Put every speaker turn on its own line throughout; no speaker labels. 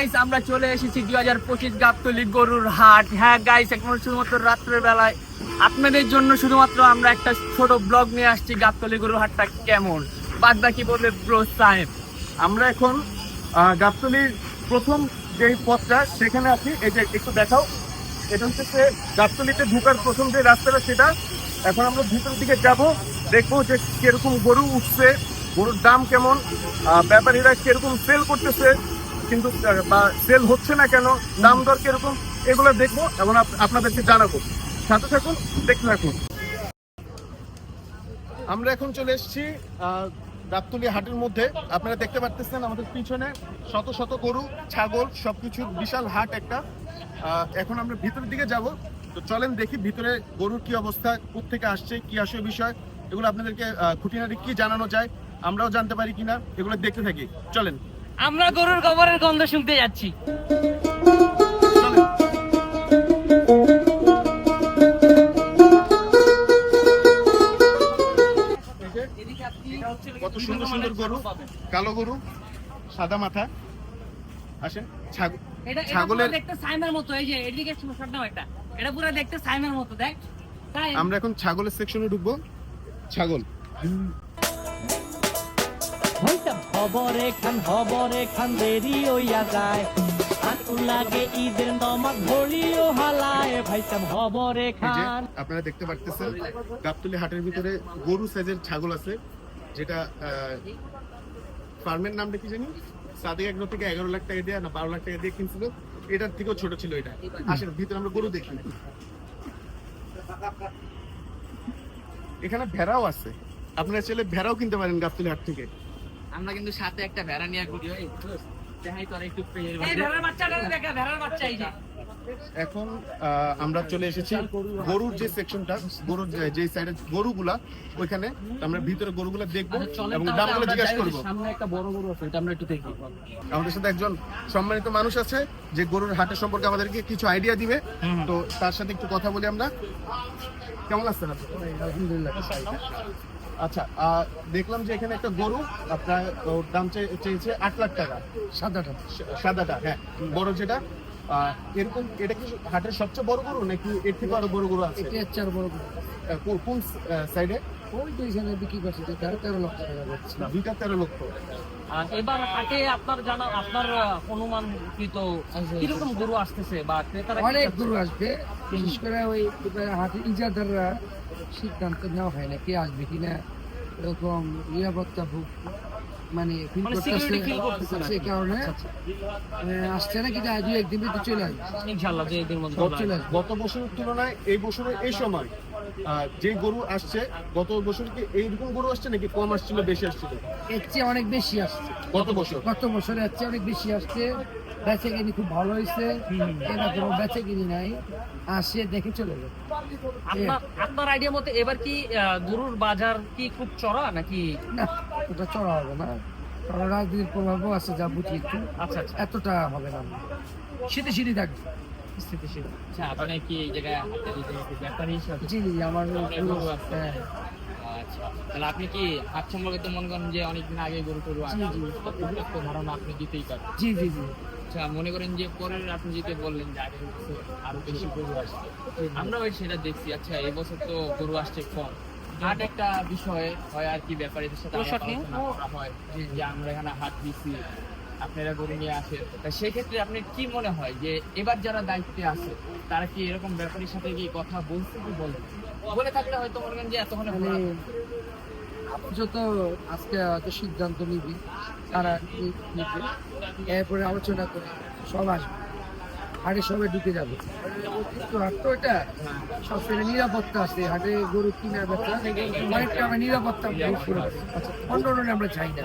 Guys আমরা চলে এসেছি 2025 গাবতলী গরুর হাট। হ্যাঁ গাইস, এখন শুধুমাত্র রাত্রের বেলায় আপনাদের জন্য শুধুমাত্র আমরা একটা ছোট ব্লগ নিয়ে আসছি গাবতলী গরুর হাটটা কেমন, বাদ বাকি বলবে ব্রো সাহেব।
আমরা এখন গাবতলীর প্রথম যে পথটা সেখানে আছি। এই যে একটু দেখাও, এটা হচ্ছে গাবতলীতে ঢোকার প্রথম যে রাস্তাটা সেটা। এখন আমরা ভিতরের দিকে যাব, দেখবো যে কিরকম গরু উঠছে, গরুর দাম কেমন, ব্যাপারীরা কিরকম সেল করতেছে কিন্তু বা সেল হচ্ছে না কেন, দাম দর কিরকম, এগুলো দেখবো এবং আপনাদেরকে জানাবো। সাথে থাকুন, দেখতে থাকুন। আমরা এখন চলে এসেছি গাবতলী হাটের মধ্যে। আপনারা দেখতে পাচ্ছেন আমাদের পিছনে শত শত গরু, ছাগল, সবকিছু বিশাল হাট একটা। এখন আমরা ভিতরের দিকে যাব, তো চলেন দেখি ভিতরে গরুর কি অবস্থা, কোত্থেকে আসছে, কি আসে বিষয়, এগুলো আপনাদেরকে খুঁটিনাটি কি জানানো যায়, আমরাও জানতে পারি কিনা, এগুলো দেখতে থাকি। চলেন।
আমরা গরুর গোবরের গন্ধ শুনতে যাচ্ছি।
চলেন। কত সুন্দর সুন্দর গরু, কালো গরু, সাদা মাথা। আসেন। ছাগলের
দেখতে সাইমের মতো, এই যে এদিকে নাও, এটা পুরো দেখতে সাইমের মতো, দেখ।
আমরা এখন ছাগলের সেকশনে ঢুকবো। ছাগল
হবরে খান দেরি হইয়া যায় আটু লাগে ঈদের নমাজ ভরিও হালায় ভাইসাব হবরে
এই যে
খান।
আপনারা দেখতে পাচ্ছেন গাবতলী হাটের ভিতরে গরু সাইজের ছাগল আছে, যেটা ফার্মের নামটা কি জানি, সাদিক এগ্রো থেকে 11 লাখ টাকা দিয়ে না 12 লাখ টাকা দিয়ে কিনছিল, এটার থেকেও ছোট ছিল এটা। আসেন ভিতরে আমরা গরু দেখি। এখানে ভেড়াও আছে, আপনারা চাইলে ভেড়াও কিনতে পারেন গাবতলী হাট থেকে।
আমরা কিন্তু সাথে একটা ভেড়া নিয়ে ঘুরি, দেখাই তো একটু ভেড়ার বাচ্চাটা দেখা, ভেড়ার বাচ্চা এই যে।
এখন আমরা চলে এসেছি গরুর যে সেকশনটা, গরুর যে সাইডে গরুগুলা, ওইখানে আমরা ভিতরে গরুগুলা দেখবো এবং দামগুলো জিজ্ঞাসা করবো।
সামনে একটা বড় গরু আছে, এটা আমরা একটু দেখি।
আমাদের সাথে একজন সম্মানিত মানুষ আছে যে গরুর হাটের সম্পর্কে আমাদেরকে কিছু আইডিয়া দিবে, তো তার সাথে একটু কথা বলি আমরা। কেমন আছেন আপনি?
আলহামদুলিল্লাহ।
আচ্ছা, দেখলাম যে এখানে একটা গরু আপনার ওর দাম চেয়েছে 8 লাখ টাকা। সাদাটা, হ্যাঁ, বড় যেটা। এরকম এটা কি হাটের সবচেয়ে বড় গরু নাকি এর থেকে আরো বড় গরু আছে? কোন সাইডে?
ওই তো এখানে বিক্রি করছে 13 লক্ষ টাকা যাচ্ছে।
13 লক্ষ।
এবার হাটে আপনার জানা, আপনার অনুমানকৃত কিরকম গরু আসতেছে বা ক্রেতারা?
অনেক গরু আসবে, বিশেষ করে ওই হাটে ইজাদাররা সিদ্ধান্ত নেওয়া হয় না কে আসবে কিনা, এরকম নিরাপত্তা মানে ফিল করতেছে, সেই কারণে আসছে না, কিন্তু 2-1 দিন ভিতরে চলে আসবে
ইনশাআল্লাহ, যে এদের মধ্যে
চলে আসবে।
গত বছরের তুলনায় এই বছরের এই সময় যে গরু আসছে, গত বছর কি এইরকম গরু আসছে নাকি কম আসছিল, বেশি আসছিল?
এর চেয়ে অনেক বেশি আসছে।
গত
বছরে এর চেয়ে অনেক বেশি আসছে। বেচে কিনি খুব ভালো হয়েছে, কেনা কোনো বেচে কিনি নাই, আসে দেখে চলে যাবে।
আপনার আইডিয়া মতে এবার কি গরুর বাজার কি খুব চড়া নাকি?
না, ওটা চড়া হবে না, কারণ রাজনীতির প্রভাবও আছে, যা বুঝি একটু।
আচ্ছা,
এতটা হবে না, শীতে থাকবে।
স্থিতিশীল। আচ্ছা, আপনি কি এই জায়গায় ব্যাপারী হিসাবে?
জি, আমার
হ্যাঁ। আচ্ছা, তাহলে আপনি কি হাট সম্পর্কে মনে করেন যে অনেকদিন আগে গরু টরু আসছে, একটা ধারণা আপনি দিতেই পারেন?
জি।
আচ্ছা, মনে করেন যে পরের আপনি যেটা বললেন যে আগে আরো বেশি গরু আসছে, আমরাও সেটা দেখছি। আচ্ছা, এবছর তো গরু আসছে কম, হাট একটা বিষয় হয় আর কি, ব্যাপারীদের সাথে আলোচনা করা হয় যে আমরা এখানে হাট দিচ্ছি, আপনারা গরু নিয়ে আসেন। তা সেক্ষেত্রে আপনার কি মনে হয় যে এবার যারা দায়িত্বে আছে তারা কি এরকম ব্যাপারীর সাথে কি কথা বলছে, কি বলে থাকলে হয়তো মনে করেন যে এতক্ষণে
যত আজকে হয়তো সিদ্ধান্ত নিবি, তারা নিবে, এরপরে আলোচনা করে সব আসবে, হাটে সবাই ঢুকে যাবে। হাট তো এটা সবসময় নিরাপত্তা আছে, হাটে গরু কিনা বেচা অনেকটা আমরা নিরাপত্তা অন্য আমরা চাই না।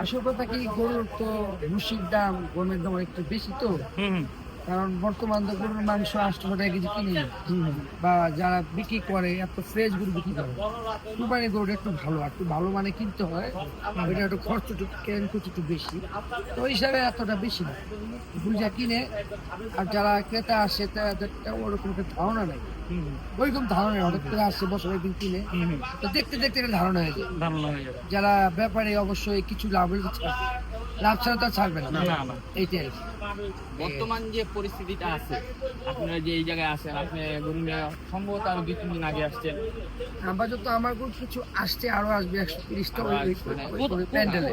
আসল কথা কি, গরুর তো ভুসির দাম, গমের দাম একটু বেশি, তো কারণ বর্তমান তো গরুর মাংস 800 টাকা কেজি কিনে বা যারা বিক্রি করে এত ফ্রেশ গরু বিক্রি করে কুরবানি গরুটা একটু ভালো মানে কিনতে হয়, এটা একটু খরচ একটু বেশি, তো ওই হিসাবে এতটা বেশি না বুঝা কিনে। আর যারা ক্রেতা আসে তাদের ওরকম একটা ধারণা নেই, ওইরকম ধারণা নেই, হঠাৎ করে আসছে বছর একদিন কিনে, তো দেখতে দেখতে একটা ধারণা হয়ে যায়। যারা ব্যাপারে অবশ্যই কিছু লাভ হলে লাভ ছাড়া তো ছাড়বে না, এইটাই।
বর্তমান যে পরিস্থিতিটা আছে, আপনারা যে এই জায়গায় আছেন, আপনি গরু নিয়ে সম্ভবত আরো 2-3 দিন আগে আসছেন।
আপাতত আমার গরু কিছু আসছে, আরো আসবে 130টা প্যান্ডেলে।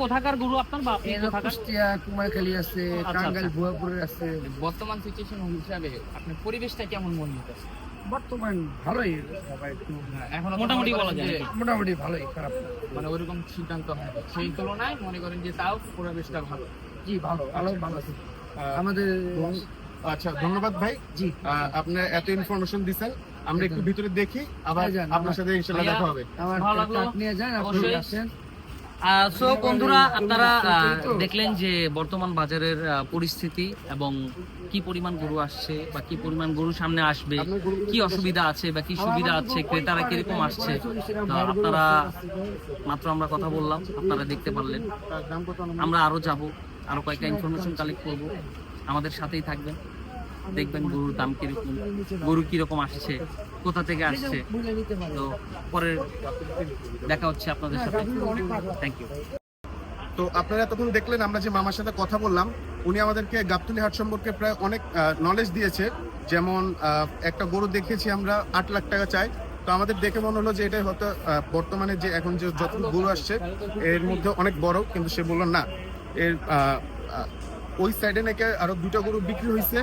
কোথাকার গরু আপনার বা আপনি কোথাকার?
কুষ্টিয়া, কুমারখালী আছে, টাঙ্গাইল, ভুয়াপুরের আছে।
বর্তমান সিচুয়েশন হিসাবে আপনার পরিবেশটা কেমন মনে হচ্ছে?
বর্তমান ভালোই, সবাই একটু
এখন
মোটামুটি বলা যায়।
মোটামুটি ভালোই, খারাপ না।
মানে ওইরকম সিদ্ধান্ত হয় না। সেই তুলনায় মনে করেন যে তাও পরিবেশটা ভালো।
জি ভালো আছে আমাদের।
আচ্ছা, ধন্যবাদ ভাই।
জি,
আপনি এত ইনফরমেশন দিচ্ছেন, আমরা একটু ভিতরে দেখি, আবার
যান,
আপনার সাথে ইনশাআল্লাহ দেখা হবে।
আমার
ভালো লাগলো।
কাঠ নিয়ে যান, আপনি
অবশ্যই।
আসেন।
সো বন্ধুরা, আপনারা দেখলেন যে বর্তমান বাজারের পরিস্থিতি এবং কি পরিমাণ গরু আসছে বা কি পরিমাণ গরু সামনে আসবে, কি অসুবিধা আছে বা কি সুবিধা আছে, ক্রেতারা কিরকম আসছে। তো আপনারা মাত্র আমরা কথা বললাম, আপনারা দেখতে পারলেন। আমরা আরো যাব, আরো কয়েকটা ইনফরমেশন কালেক্ট করব, আমাদের সাথেই থাকবেন, দেখবেন গরুর দাম কিরকম, গরু কিরকম আসছে, কোথা থেকে আসছে। তো পরের দেখা হচ্ছে আপনাদের সাথে। Thank you.
তো আপনারা এতক্ষণ দেখলেন আমরা যে মামার সাথে কথা বললাম, উনি আমাদেরকে গাবতলী হাট সম্পর্কে প্রায় অনেক নলেজ দিয়েছে। যেমন একটা গরু দেখেছি আমরা 8 লাখ টাকা চাই, তো আমাদের দেখে মনে হলো যে এটাই হয়তো বর্তমানে যে এখন যে যতগুলো গরু আসছে এর মধ্যে অনেক বড়, কিন্তু সে বললো না, এর ওই সাইডে নাকি আরো 2টা গরু বিক্রি হয়েছে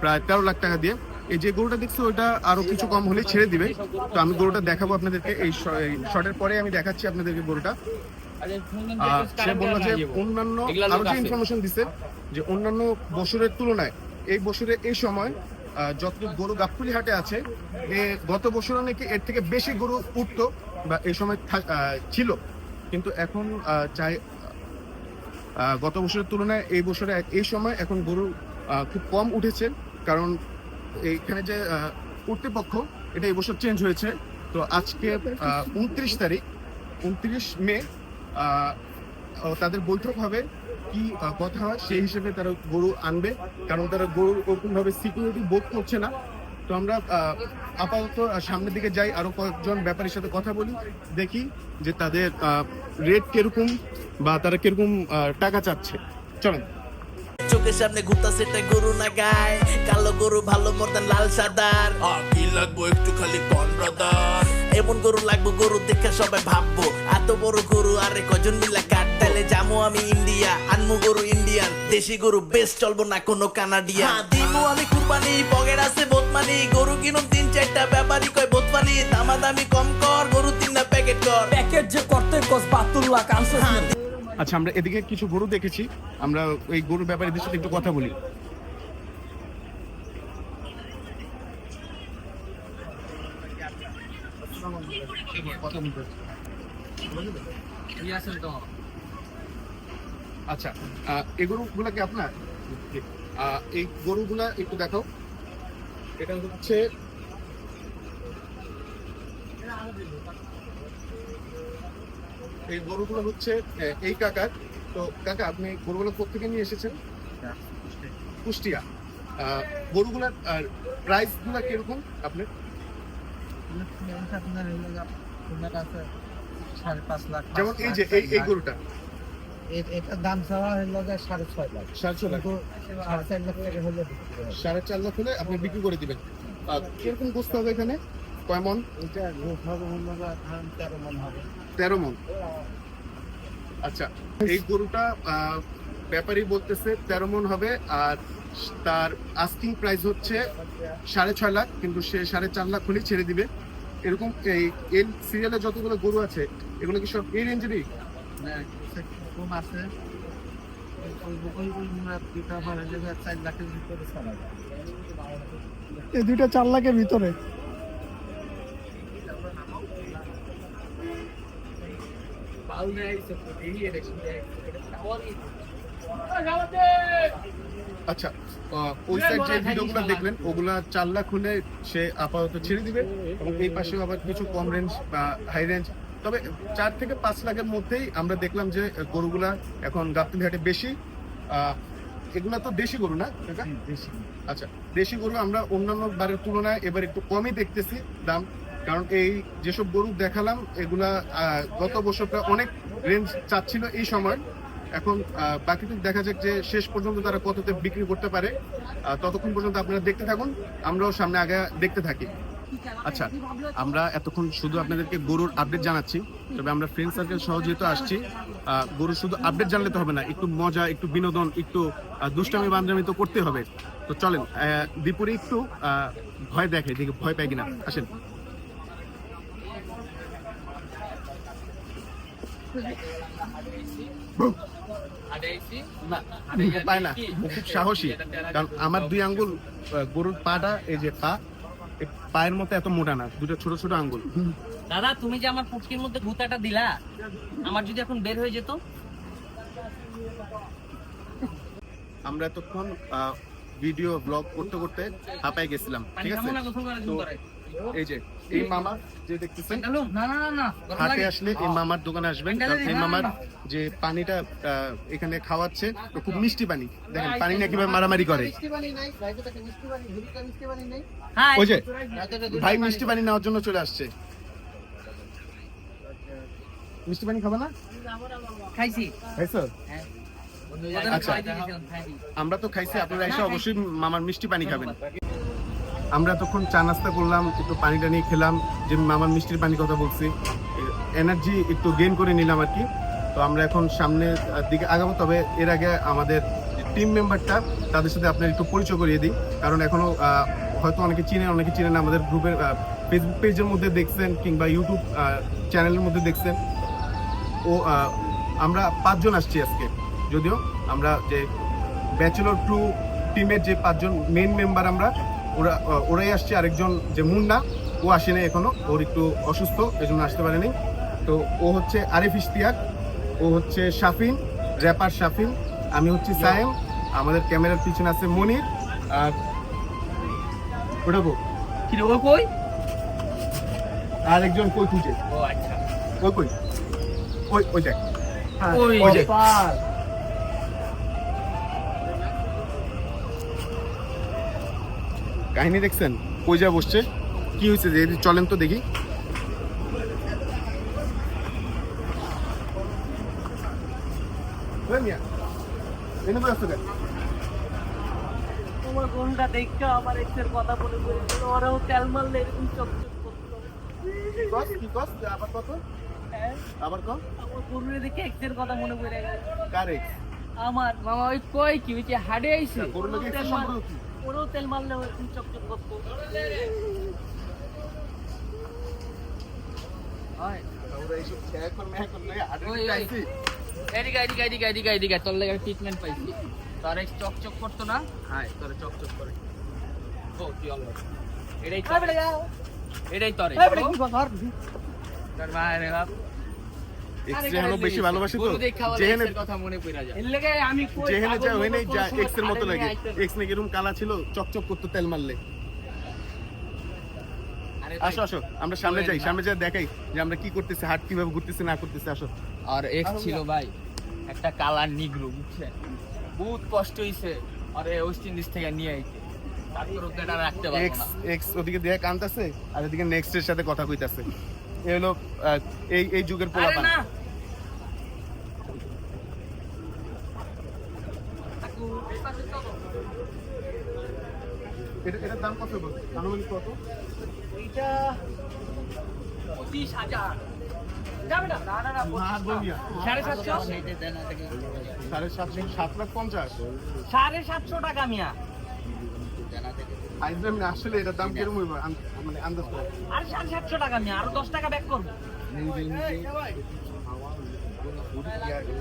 প্রায় 13 লাখ টাকা দিয়ে। এই যে গরুটা দেখছি ওইটা আরো কিছু কম হলে ছেড়ে দিবে। তো আমি গরুটা দেখাবো আপনাদেরকে, এই শর্টের পরে আমি দেখাচ্ছি আপনাদেরকে গরুটা। সে বললো যে অন্যান্য আরো যে ইনফরমেশন দিছে যে অন্যান্য বছরের তুলনায় এই বছরে এই সময় যতটুকু গরু গাবতলী হাটে আছে, গত বছরে নাকি এর থেকে বেশি গরু উঠতো বা এই সময় ছিল, কিন্তু এখন চাই গত বছরের তুলনায় এই বছরে এই সময় এখন গরু খুব কম উঠেছে। কারণ এইখানে যে কর্তৃপক্ষ এটা এই বছর চেঞ্জ হয়েছে। তো আজকে 29 মে তাদের বৈঠক হবে, কি কথা হয় সেই হিসেবে তারা গরু আনবে, কারণ তারা গরু ওরকম ভাবে সিকিউরিটি বোধ করছে না। তো আমরা আপাতত সামনের দিকে যাই, আরো কয়েকজন ব্যাপারীর সাথে কথা বলি, দেখি যে তাদের রেট কিরকম বা তারা কিরকম টাকা চাচ্ছে। চলেন।
চোখের সামনে ঘুরতাছে একটা গরু না গায়, কালো গরু ভালো মতন লাল সাদার, কি লাগবো একটু খালি কন ব্রাদার, এমন গরু লাগবো গরু দেখে সবাই ভাববো এত বড় গরু আরে কজন মিলা কাটতালে যামো আমি ইন্ডিয়া, আনমু গরু ইন্ডিয়ান, দেশি গরু বেশ চলবো না কোনো কানাডিয়ান, দিমু আমি কুরবানি পকেট আছে বোতমানি, গরু কিনুম 3-4টা ব্যাপারী কয় বোতমানি, দামাদামি কম কর গরু 3টা প্যাকেট কর,
প্যাকেট যে করতে কস 72 লাখ আনছে।
আচ্ছা, আমরা এদিকে কিছু গরু দেখেছি, আমরা ওই গরু ব্যাপারীদের সাথে একটু কথা বলি। আচ্ছা, এই গরুগুলা কি আপনার? এই গরুগুলা একটু দেখাও। এটা হচ্ছে এই গরুগুলো হচ্ছে এই কাকার। তো কাকা, আপনি গরুগুলো কোথেকে নিয়ে এসেছেন? কুষ্টিয়া। গরুগুলার প্রাইস গুলা কিরকম আপনার? যেমন এই যে এই গরুটা
এটার দাম চাওয়া হলো 6.5 লাখ,
7.5 লাখ,
4.5 লাখ টাকা হলে
4.5 লাখ হলে আপনি বিক্রি করে দিবেন। কিরকম গোস্ত হবে এখানে? কয় মন?
এটা গোস হবে হলো 13 মণ হবে।
13 মন। আচ্ছা, এই গরুটা ব্যাপারী বলতেছে 13 মন হবে, আর তার আস্কিং প্রাইস হচ্ছে 6.5 লাখ, কিন্তু সে 4.5 লাখ হলেই ছেড়ে দিবে। এরকম এই সিরিয়ালে যতগুলো গরু আছে এগুলো কি সব এই রেঞ্জেরই?
কম আছে,
এই দুইটা 4 লাখের ভিতরে।
আচ্ছা, ওই সাইড যে ভিডিওগুলো দেখলেন ওগুলা 4 লাখ হলে সে আপাতত ছেড়ে দিবে, এবং এই পাশেও আবার কিছু কম রেঞ্জ বা হাই রেঞ্জ, তবে 4 থেকে 5 লাখের মধ্যেই আমরা দেখলাম যে গরুগুলা এখন গাবতলী হাটে বেশি। এগুলা তো দেশি গরু না কাকা? আচ্ছা, দেশি গরু আমরা অন্যান্য বারের তুলনায় এবার একটু কমই দেখতেছি দাম, কারণ এই যেসব গরু দেখালাম এগুলা গত বছরটা অনেক রেঞ্জ চাচ্ছিল এই সময়। এখন বাকিটুকু দেখা যাক যে শেষ পর্যন্ত তারা কততে বিক্রি করতে পারে। ততক্ষণ পর্যন্ত আপনারা দেখতে থাকুন, আমরাও সামনে আগে দেখতে থাকি। আচ্ছা, আমরা এতক্ষণ শুধু আপনাদেরকে গরুর আপডেট জানাচ্ছি, তবে আমরা ফ্রেন্ড সার্কেল সহ যেহেতু আসছি, গরুর শুধু আপডেট জানলে তো হবে না, একটু মজা, একটু বিনোদন, একটু দুষ্টামি বান্ধবী তো করতে হবে। তো চলেন দীপুরে একটু ভয় দেখে, দেখে ভয় পাই কিনা, আসেন। না, ও পায় না, ও খুব সাহসী, কারণ আমার 2 আঙ্গুল গরুর পাটা, এই যে পা, এই পায়ের মতো এত মোটা না, 2টা ছোট ছোট আঙ্গুল।
দাদা তুমি যে আমার পুটকির মধ্যে গুতাটা দিলা, আমার যদি এখন বের হয়ে যেত?
আমরা এতক্ষণ ভিডিও ব্লগ করতে করতে হাঁপাই গেছিলাম, ঠিক আছে? তো এই যে এই মামা যে দেখতেছেন,
না না না না,
হাটে আসলে এই মামার দোকানে আসবেন, কারণ এই মামার যে পানিটা এখানে খাওয়াচ্ছে তো খুব মিষ্টি পানি। দেখেন পানি না কিভাবে মারামারি করে।
হ্যাঁ,
ওই যে ভাই মিষ্টি পানি নেওয়ার জন্য চলে আসছে। মিষ্টি পানি খাবে না?
খাইছি।
খাইছো?
হ্যাঁ।
আচ্ছা, আমরা তো খাইছি, আপনারা এসে অবশ্যই মামার মিষ্টি পানি খাবেন। আমরা তখন চা নাস্তা করলাম, একটু পানি টানি খেলাম, যে মামার মিষ্টির পানি কথা বলছি, এনার্জি একটু গেইন করে নিলাম আর কি। তো আমরা এখন সামনের দিকে আগাবো, তবে এর আগে আমাদের টিম মেম্বারটা, তাদের সাথে আপনার একটু পরিচয় করিয়ে দিই, কারণ এখনো হয়তো অনেকে চিনেন, অনেকে চিনেন না। আমাদের গ্রুপের ফেসবুক পেজের মধ্যে দেখছেন কিংবা ইউটিউব চ্যানেলের মধ্যে দেখছেন। আমরা 5 জন আসছি আজকে, যদিও আমরা যে ব্যাচেলর 2 টিমের যে 5 জন মেইন মেম্বার আমরা, ওরাই আসছে। আরেকজন যে মুন্না, ও আসেনি এখনো, ওর একটু অসুস্থ, এই জন্য আসতে পারেনি। তো ও হচ্ছে আরিফ ইশতিয়াক, ও হচ্ছে শাফিন, র্যাপার শাফিন, আমি হচ্ছি সায়েম, আমাদের ক্যামেরার পিছনে আছে মনির, আর ওটা
কি রে, ও কই?
আর একজন কই খুঁজে,
ও আচ্ছা,
ওই কই, ওই দেখ,
ওই
ওই যে। কাহিনী দেখছেন কই যা বসছে, কি হয়েছে যে চলেন তো দেখি।
তোমার কোনটা দেখছো? আমার এক্সের কথা বলে বলেছিল, ওরাও তেল মারলে এরকম চকচক করতো।
আবার কত?
হ্যাঁ,
আবার কম?
আমার গরুরে দেখে এক্সের কথা মনে পড়ে গেল।
কার এক্স?
আমার মামা ওই কই কি হয়েছে, হাডে আইছে,
গরুর লোকের এক্সের সম্পর্ক কি?
ওরাও তেল মারলে এরকম চকচক করতো। হয়
ওরা এইসব ছেড়ে করে মেয়ে করলে আড্ডা
ওই, ওই।
খাইছি।
এদিকে তোর লেগে ট্রিটমেন্ট পাইছি। তোর এক চকচক করতো না? হ্যাঁ, তোর চকচক করে। ও কি হলো? এটাই তোর। এটাই তোর। তোর মায়ের বাপ।
এক্স রে হলো বেশি ভালোবাসি তো,
গরু দেখা বলে
যেহেনে
এক্সের কথা মনে পড়ে যায়।
এর লেগে আমি কই
যেহেনে যা হই নাই, যা
পাগল
এক্স এর মতো
হাডে
লাগে।
নিয়ে আইতে।
এক্স নাকি এরকম কালা ছিল, চকচক করতো তেল মারলে।
আরে
আসো আসো, আমরা সামনে যাই, সামনে যা দেখাই যে আমরা কি করতেছি, হাট কিভাবে ঘুরতেছি না করতেছি। আসো।
আর এক্স ছিল ভাই একটা কালার নিগ্রো, বুঝছেন? বহুত কষ্ট হইছে আরে ওয়েস্ট ইন্ডিজ থেকে নিয়ে আইতে। তারপর ওকে এটা রাখতে পারবো
এক্স
না।
এক্স ওদিকে দিয়ে কানতাছে, আর এদিকে নেক্সট এর সাথে কথা কইতাছে। এই হলো এই যুগের
আরে
পোলাপান।
না,
এটার দাম কত বল? আনুমানিক কত?
এটা 25,000 যাবে না। না না না,
না বলিয়া
750
7.5 7,50,000।
750 টাকা মিয়া।
আইজম না, আসলে এটার দাম কিরকম হইব মানে আন্দাজ করে?
আর 750 টাকা মিয়া, আরো 10 টাকা ব্যাক করবো।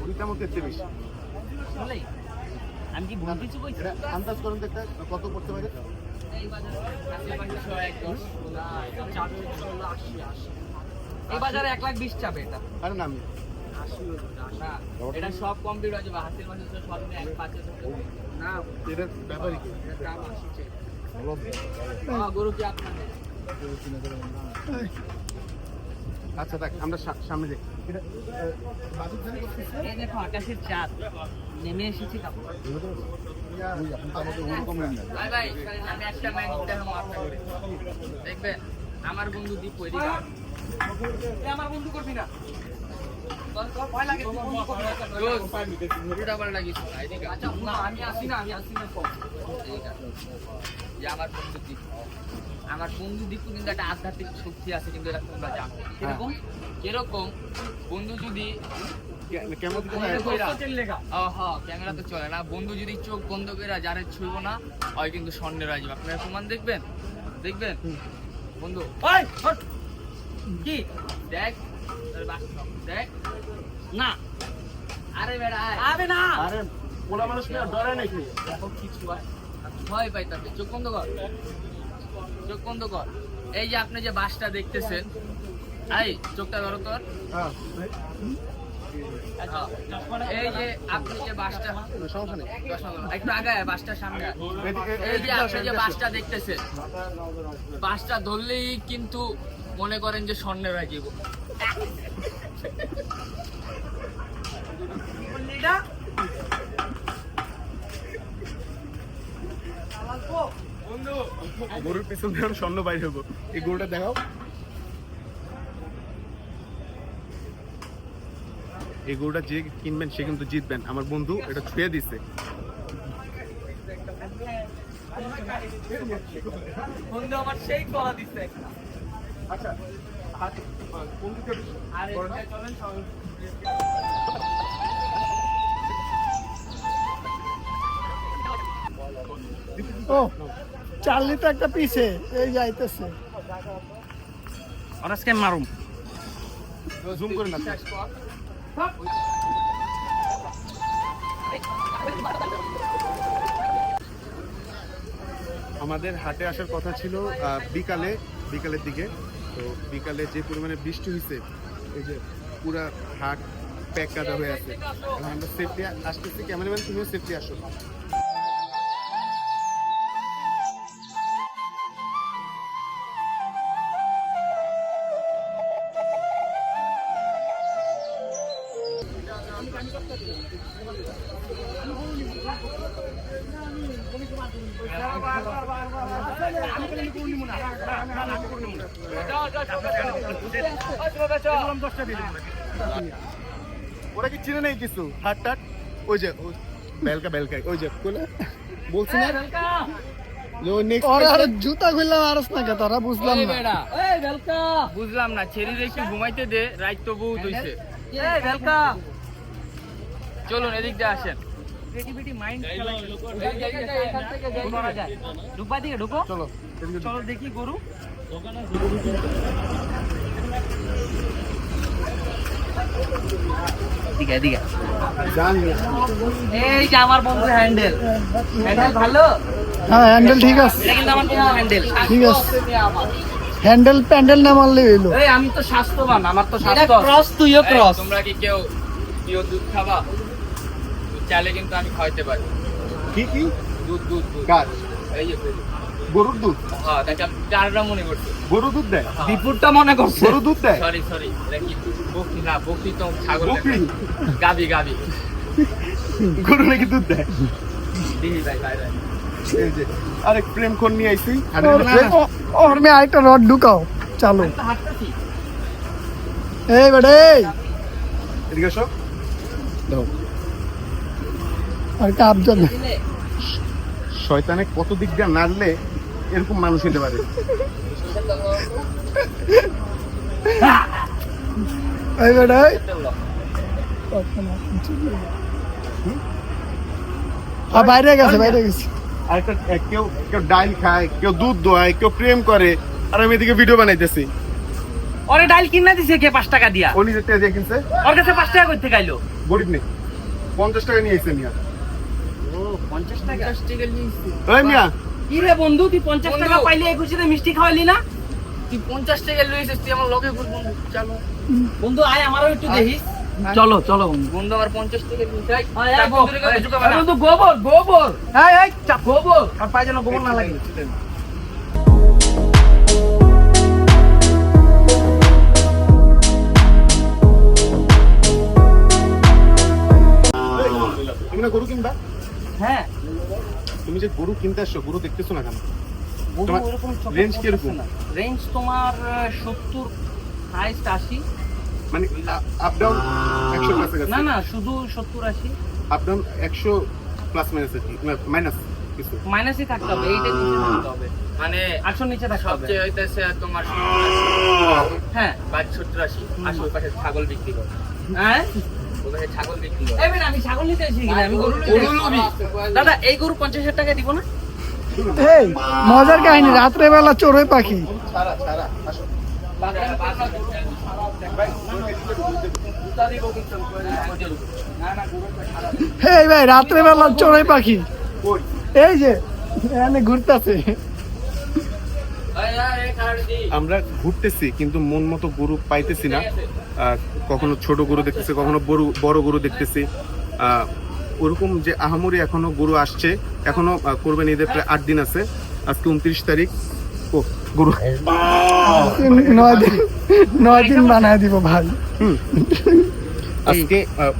ওইটা মধ্যে এর চেয়ে বেশি।
বলেই আমি কি ভুল কিছু কইছি?
এটা আন্দাজ করেন তো একটা কত পড়তে পারে?
এই বাজারে 1,20,000 চাবে এটা।
আরে না আমি
না, এটা সব কমপ্লিট হয়ে যাবে, হাতের মাঝে তো সব এক পাঁচে না,
এটার ব্যাপারই কি?
এটা দাম আসছে। গরু কি আপনার?
আচ্ছা দেখ, আমরা সামনে যাই। এটা
এই দেখো আকাশের চাঁদ নেমে এসেছে কাপড়।
ভাই ভাই, আমি একটা ম্যাজিক দেখাবো আপনাকে। দেখবেন আমার বন্ধু দীপ ওইদিকে আসে।
আমার বন্ধু করবি না।
উল্টা পাল্টা কিছু না, এদিকে
আচ্ছা না আমি আসি না কম।
এদিকে আসো। যে আমার বন্ধু দীপ, আমার বন্ধু দীপু কিন্তু একটা আধ্যাত্মিক শক্তি আছে, কিন্তু এটা তোমরা জানো
এরকম
কিরকম। বন্ধু যদি
কেমন দিতে হয়?
ক্যামেরা তো চলে না, বন্ধু যদি চোখ বন্ধ করে যারে ছুঁইব না হয় কিন্তু স্বর্ণের আসবে। আপনারা প্রমাণ দেখবেন বন্ধু
ওই হট। কি
দেখ তোর বাস্তব, দেখ
না
আরে বেড়া আয়।
আবে না
আরে পোলা মানুষ না ডরে নাকি?
এখন কিছু হয় ভয় পাইতাছে। চোখ বন্ধ কর, চোখ বন্ধ কর। এই যে আপনি যে বাসটা দেখতেছেন, এই চোখটা ধরো তোর।
হ্যাঁ,
এই যে আপনি যে বাসটা,
সমস্যা নেই।
একটু আগায় বাসটার সামনে আয়। এই যে আপনি যে বাসটা দেখতেছেন, বাসটা ধরলেই কিন্তু মনে করেন যে স্বর্ণের হয়ে যাব।
গরুর পিছন দিয়ে স্বর্ণ বাইরে হবো। এই গরুটা দেখাও। এই গরুটা যে কিনবেন সে কিন্তু জিতবেন। আমার বন্ধু এটা ছুঁয়ে দিচ্ছে।
বন্ধু আমার সেই কলা দিচ্ছে।
আচ্ছা, কোন দিকে?
আর চলেন সবাই।
ও চার্লি তো একটা পিছে এই যাইতেছে।
আজকে মারুম।
জুম করে না। আমাদের হাটে আসার কথা ছিল বিকালের দিকে। তো বিকালে যে পরিমাণে বৃষ্টি হয়েছে, এই যে পুরা হাট প্যাক কাদা হয়ে আছে। এখন আমরা সেফটি আসতেছি। ক্যামেরাম্যান তুমিও সেফটি আসো। ওরা কি চিনে নেই কিছু হাট টাট? ওই যে বেলকা ওই যে বলছি না যে ও নেক্সট
ওরা আর জুতা খুললাম আরস না কে তারা বুঝলাম
এই
না।
বেড়া,
এই বেলকা
বুঝলাম না, ছেড়ে একটু ঘুমাইতে দে, রাত তো বহুত হইছে।
এই বেলকা
চলুন এদিক দিয়ে আসেন।
ক্রিয়েটিভিটি মাইন্ড এখান থেকে যাই করা যায়। ঢুকবা দিকে ঢুকো।
চলো এদিকে
চলো দেখি গরু। দিকে দিকে
জানি
এই যে আমার বন্ধু হ্যান্ডেল ভালো।
হ্যাঁ হ্যান্ডেল ঠিক আছে,
এটা কিন্তু আমার বন্ধু হ্যান্ডেল।
ঠিক আছে। হ্যান্ডেল প্যান্ডেল না মারলে হইলো।
এই আমি তো স্বাস্থ্যবান, আমার তো
এটা
স্বাস্থ্য।
ক্রস, তুইও
এই,
ক্রস।
তোমরা কি কেউ পিওর দুধ খাবা? দুধ চাইলে কিন্তু আমি খাওয়াইতে পারি।
কি কি
দুধ দুধ দুধ
কাজ?
এই যে গরু।
গরুর দুধ?
হ্যাঁ দেখ, চারটা মনে করছে।
গরু দুধ দেয়?
বিপুরটা মনে করছে
গরু দুধ দেয়?
সরি এটা কি বকরি না? বকরি তো ছাগল।
বকরি?
গাবি
গরু নাকি দুধ দেয়?
দিহি ভাই ভাই ভাই।
এই যে আরেক প্রেম কোন নিয়ে আইছি।
ওর মে আরেকটা রড ঢুকাও, চালু।
আমি তো হাঁটতেছি।
এই বেড়ে
এদিকে এসো। দাও।
আর কাপ যাবে।
শয়তানে কত দিক দিয়ে নাড়লে এরকম মানুষ হতে পারে?
এই বেড়ে বাইরে গেছে।
আরেকটা কেউ ডাইল খায়, কেউ দুধ দোয়ায়, কেউ প্রেম করে, আর আমি এদিকে ভিডিও বানাইতেছি।
ওরে ডাইল কিনা দিছে কে 5 টাকা দিয়া?
ও নিজের টাকা দিয়ে কিনছে।
ওর কাছে 5 টাকা কইতে গাইলো।
গরিব নেই, 50 টাকা নিয়ে আইছে মিয়া।
ও 50 টাকা।
50 টাকা নিয়েছি।
ওই মিয়া,
কি রে বন্ধু, তুই 50 টাকা পাইলে এই খুশিতে মিষ্টি খাওয়ালি না?
তুই 50 টাকা লইছিস, তুই আমার লগে ঘুর বন্ধু। চলো
বন্ধু আয় আমারও একটু দেখিস। চলো চলো
বন্ধু আমার 50 থেকে মিটাই
গোবর গোবর গোবর আর পায়ে যেন গোবর না লাগে
তুমি না গরু কিনবা?
হ্যাঁ
তুমি যে গরু কিনতে আসছো গরু দেখতেছো না কেন?
গরু
তোমার
ওরকম চোখে
range
পড়তেছে
কিরকম?
না। রেঞ্জ তোমার 70 হাইস্ট 80
মানে আপ ডাউন 100 প্লাস
না না শুধু 70 80
আপ ডাউন 100 প্লাস মাইনাস আর কি মাইনাস কিছু
মাইনাসই থাকতে হবে এইটা নিচে থাকতে হবে
মানে
800 নিচে থাকতে হবে
সবচেয়ে হইতেছে তোমার
হ্যাঁ
70-80 আসে ওই পাশে ছাগল বিক্রি করে,
হ্যাঁ
ওই পাশে ছাগল বিক্রি করে।
এই বেটা আমি ছাগল নিতে এসেছি কিনা আমি গরু নিতে এসেছি। দাদা এই গরু 50,000 টাকা দিব না
এই মজার কাহিনী, রাত্রে বেলা চড়ুই পাখি। এই ভাই রাত্রে বেলা চড়ুই পাখি এই যে এখানে ঘুরতেছে।
আমরা ঘুরতেছি কিন্তু মন মতো গরু পাইতেছি না। কখনো ছোট গরু দেখতেছি, কখনো বড় গরু দেখতেছি। ওরকম যে আহামরি এখনো গরু আসছে, এখনো কোরবানি ঈদের প্রায় 8 দিন আছে। আজকে 29 তারিখ। ও গরু
9 দিন বানায় দিব ভাই।
আজকে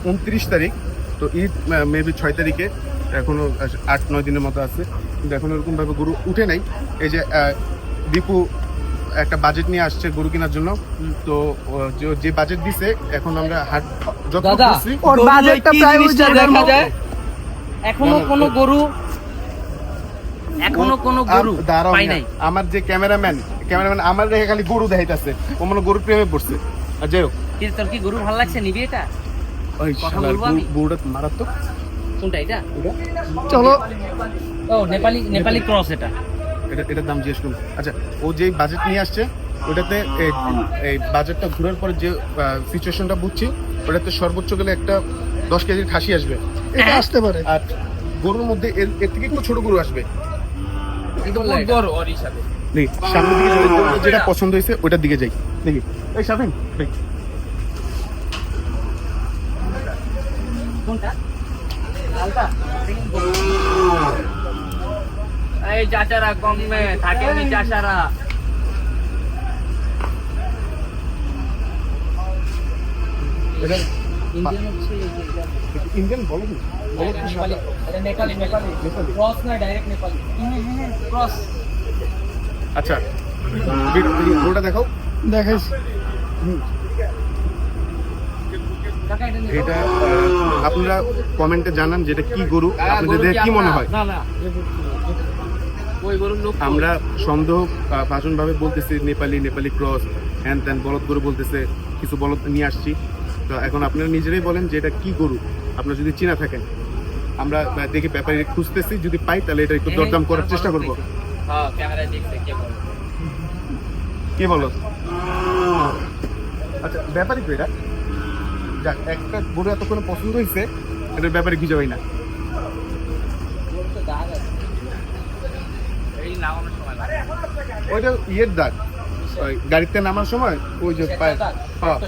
29 তারিখ, তো ঈদ মেবি 6 তারিখে, এখনো 8-9 দিনের মতো আছে, কিন্তু এখন এরকম ভাবে গরু উঠে নাই। এই যে দীপু একটা বাজেট নিয়ে আসছে গরু কেনার জন্য, তো যে বাজেট দিছে এখন আমরা হাট যত
দাদা,
করছি
ওর বাজেটটা প্রায় ওই জায়গার
দেখা
মতো।
যায় এখনো কোনো গরু
দাঁড়াও
পাই
না।
নাই
আমার যে ক্যামেরাম্যান আমার রেখে খালি গরু দেখাইতেছে, ও মনে হয় গরুর প্রেমে পড়ছে। আর যাই হোক,
কিন্তু তোর কি গরু ভালো লাগছে নিবি এটা
ওই
কথা
শালার
বলবো আমি?
গরুটা মারাত্মক।
কোনটা এটা
চলো
ও নেপালি ক্রস এটা
এটার দাম জিজ্ঞেস করুন। আচ্ছা, ও যেই বাজেট নিয়ে আসছে ওটাতে এই বাজেটটা ঘুরার পরে যে সিচুয়েশনটা বুঝছি, ওটাতে সর্বোচ্চ গেলে একটা 10 কেজির খাসি আসবে,
এটা আসতে পারে।
আর গরুর মধ্যে এর থেকে একটু ছোট গরু আসবে।
কিন্তু বহুত বড় ওর হিসাবে।
দেখি সামনের দিকে যাই, তোর যেটা পছন্দ হয়েছে ওটার দিকে যাই। দেখি এই শাফিন, দেখ
কোনটা লালটা
এই চাচারা কমে থাকেনি, চাচারা
এটা
ইন্ডিয়ান হচ্ছে এই যে এটা।
ইন্ডিয়ান বলো কি? বলো কি
নেপালি এটা নেপালি ক্রস না ডাইরেক্ট নেপালি ক্রস
আচ্ছা, গরুটা দেখাও।
দেখাইছি
কাকা এটা নিয়ে
এটা আপনারা কমেন্টে জানান যে এটা কি গরু, আপনাদের দেখে কি মনে হয়।
না না ওই গরুর লোক
আমরা সন্দেহ ভাবে বলতেছি নেপালি ক্রস, হ্যান ত্যান বলদ গরু বলতেছে, কিছু বলদ নিয়ে আসছি। তো এখন আপনারা নিজেরাই বলেন যে এটা কি গরু, আপনারা যদি চিনা থাকেন। আমরা দেখে ব্যাপারে খুঁজতেছি, যদি পাই তাহলে এটা একটু দরদাম করার চেষ্টা করবো।
হ্যাঁ ক্যামেরায় দেখতে কে বলে
কি বলো? আচ্ছা, ব্যাপারই তো এটা। যাক, একটা গরু এতক্ষণ পছন্দ হয়েছে, এটার ব্যাপারে খুঁজে পাই না।
এই নামানোর সময় লাগে।
ওইটা ইয়ের দাগ, ওই গাড়িতে নামার সময় ওই যে পায়ে। হ্যাঁ,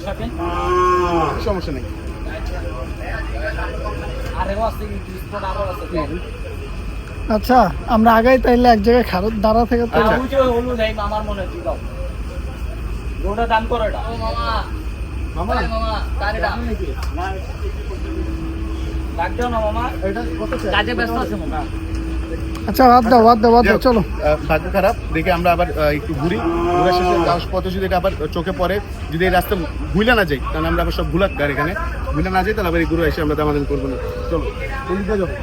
সমস্যা নেই।
আরেও আছে স্পট আরো আছে
আচ্ছা, আমরা আগাই তাইলে এক জায়গায় দাঁড়া থেকে তো
আচ্ছা।
ওই যে হলুদ এই মামার মনে হয় দাও গোটা দাম করো এটা ও মামা
মামা,
মামা তার এটা লাগবে না মামা
এটা কত চাই?
কাজে ব্যস্ত আছে মামা
আচ্ছা বাদ দাও চলো।
ভাগ্য খারাপ দেখে আমরা আবার একটু ঘুরি, ঘুরে শেষে যাওয়ার পথে যদি এটা আবার চোখে পড়ে, যদি এই রাস্তা ভুলে না যাই, তাহলে আমরা আবার সব ভুলাক্কার এখানে ভুলে না যাই, তাহলে আবার এই গরু এসে আমরা দামাদামি করবো না। চলো ওদিকে যাবো।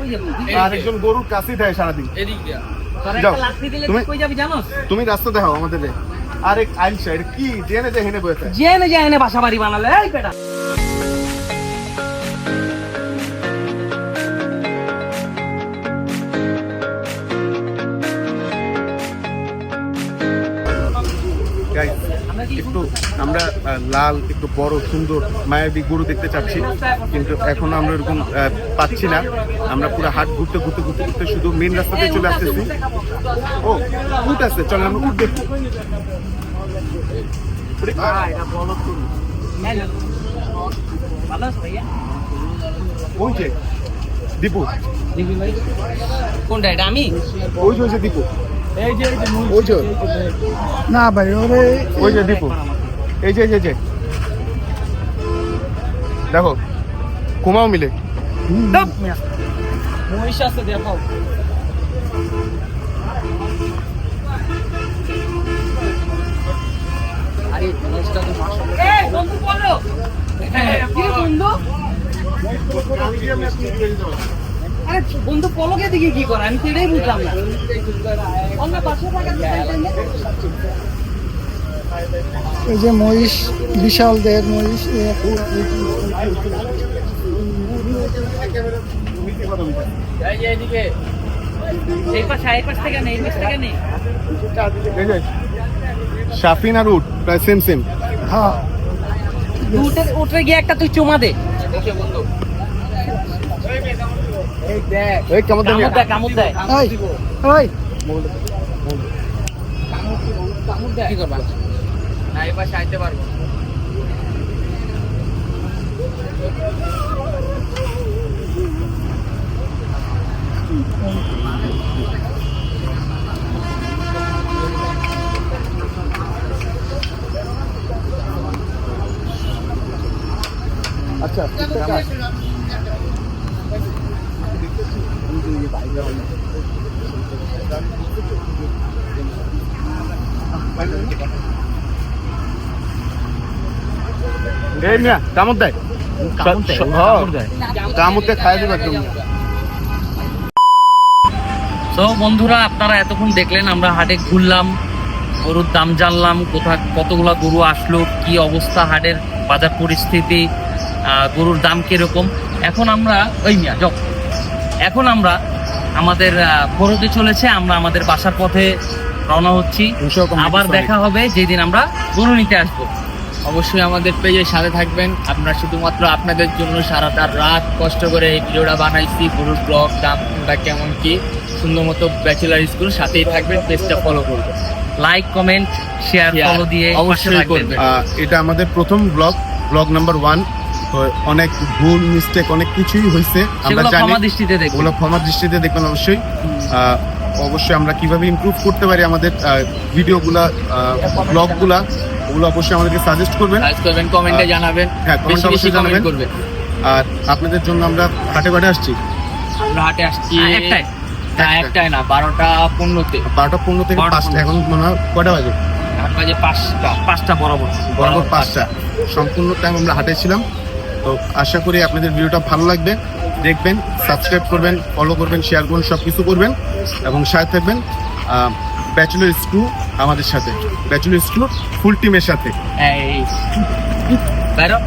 ওই যে
আর একজন গরুর কাছেই থাকে সারাদিন।
এদিক দিয়া
তোরা
যাও।
একটা লাঠি দিলে
তুমি-
তুই কই যাবি জানোস
তুমি রাস্তা দেখাও আমাদের। আর এক আইলসা, এটা কি জেনে যে হেনে বসে?
জেনে জেনে বাসা বাড়ি বানালে এই বেটা
Guys, একটু আমরা লাল, একটু বড়, সুন্দর, মায়াবী গরু দেখতে চাচ্ছি, কিন্তু এখন আমরা এরকম পাচ্ছি না। আমরা পুরো হাট ঘুরতে শুধু মেন রাস্তাতে চলে আসতেছি। ও উট আছে, চল আমরা উট দেখি।
এটা বলো তুমি ভালো আছো ভাইয়া?
ওই যে দীপু,
কোনটা এটা আমি?
ওই যে দীপু, ওই যে
না ভাই ওরে
ওই যে দীপু, এই যে দেখো ঘুমাও মিলে।
মহিষ আছে দেখো। আরে মহিষটা তো মাশাআল্লাহ। এই বন্ধু বলো। কি রে বন্ধু? আরে বন্ধু পলকের দিকে কি করে? আমি তো এটাই বুঝলাম না। অন্য পাশে থাকা
এই যে মহিষ, বিশাল দেহের মহিষ।
এই যে এদিকে
এই পাশ থেকে নেই, এই পাশ থেকে নেই।
এই যে শাফিন আর উট প্রায় সেম।
হ্যাঁ
উঠে গিয়ে একটা তুই চুমা দে।
দেখে বন্ধু
এই কেমন
কামড় দেয়।
ওই ওই
কি করবা না এই পাশে আইতে পারবো না।
আচ্ছা এই মিয়া কামড় দেয়, কামড় দিয়ে খাই দেবে একদম।
তো বন্ধুরা, আপনারা এতক্ষণ দেখলেন আমরা হাটে ঘুরলাম, গরুর দাম জানলাম, কতগুলা গরু আসলো, কি অবস্থা হাটের বাজার পরিস্থিতি, গরুর দাম কিরকম। এখন আমরা আমাদের ফরতে চলেছে, আমরা আমাদের বাসার পথে রওনা হচ্ছি। আবার দেখা হবে যেদিন আমরা গরু নিতে আসবো।
অবশ্যই আমাদের পেজের সাথে থাকবেন। আপনারা শুধুমাত্র আপনাদের জন্য সারাটা রাত কষ্ট করে এই ভিডিওটা বানাইছি। গরুর ব্লগ দামটা কেমন কি সুন্দর মতো ব্যাচেলার স্কুল সাথেই থাকবেন, পেজটা ফলো করবেন,
লাইক কমেন্ট শেয়ার ফলো দিয়ে
অবশ্যই করবেন।
এটা আমাদের প্রথম ব্লগ নাম্বার 1। তো অনেক ভুল মিস্টেক অনেক কিছুই হয়েছে, আমরা
সেগুলো
জানি।
ক্ষমা দৃষ্টিতে দেখুন।
ওগুলো ক্ষমা দৃষ্টিতে দেখবেন অবশ্যই। অবশ্যই আমরা কিভাবে ইমপ্রুভ করতে পারি আমাদের ভিডিওগুলা, ব্লগগুলা, ওগুলো অবশ্যই আমাদেরকে সাজেস্ট করবেন,
সার্চ করবেন, কমেন্টে জানাবেন।
হ্যাঁ, কমেন্ট
বেশি বেশি
অবশ্যই
কমেন্ট
জানাবেন।
করবেন।
আর আপনাদের জন্য আমরা হাটে আসছি।
আমরা হাটে আসছি
একটাই
না, একটাই না, 12:15-তে।
12:15 থেকে 5টা, এখন মনে হয় কটা বাজে?
5টা বরাবর
5টা সম্পূর্ণ টাইম আমরা হাটে ছিলাম। তো আশা করি আপনাদের ভিডিওটা ভালো লাগবে, দেখবেন, সাবস্ক্রাইব করবেন, ফলো করবেন, শেয়ার করবেন, সব কিছু করবেন এবং সাথে থাকবেন ব্যাচেলর স্ক্রু আমাদের সাথে, ব্যাচেলর স্ক্রু ফুল টিমের সাথে।
এই বাইরো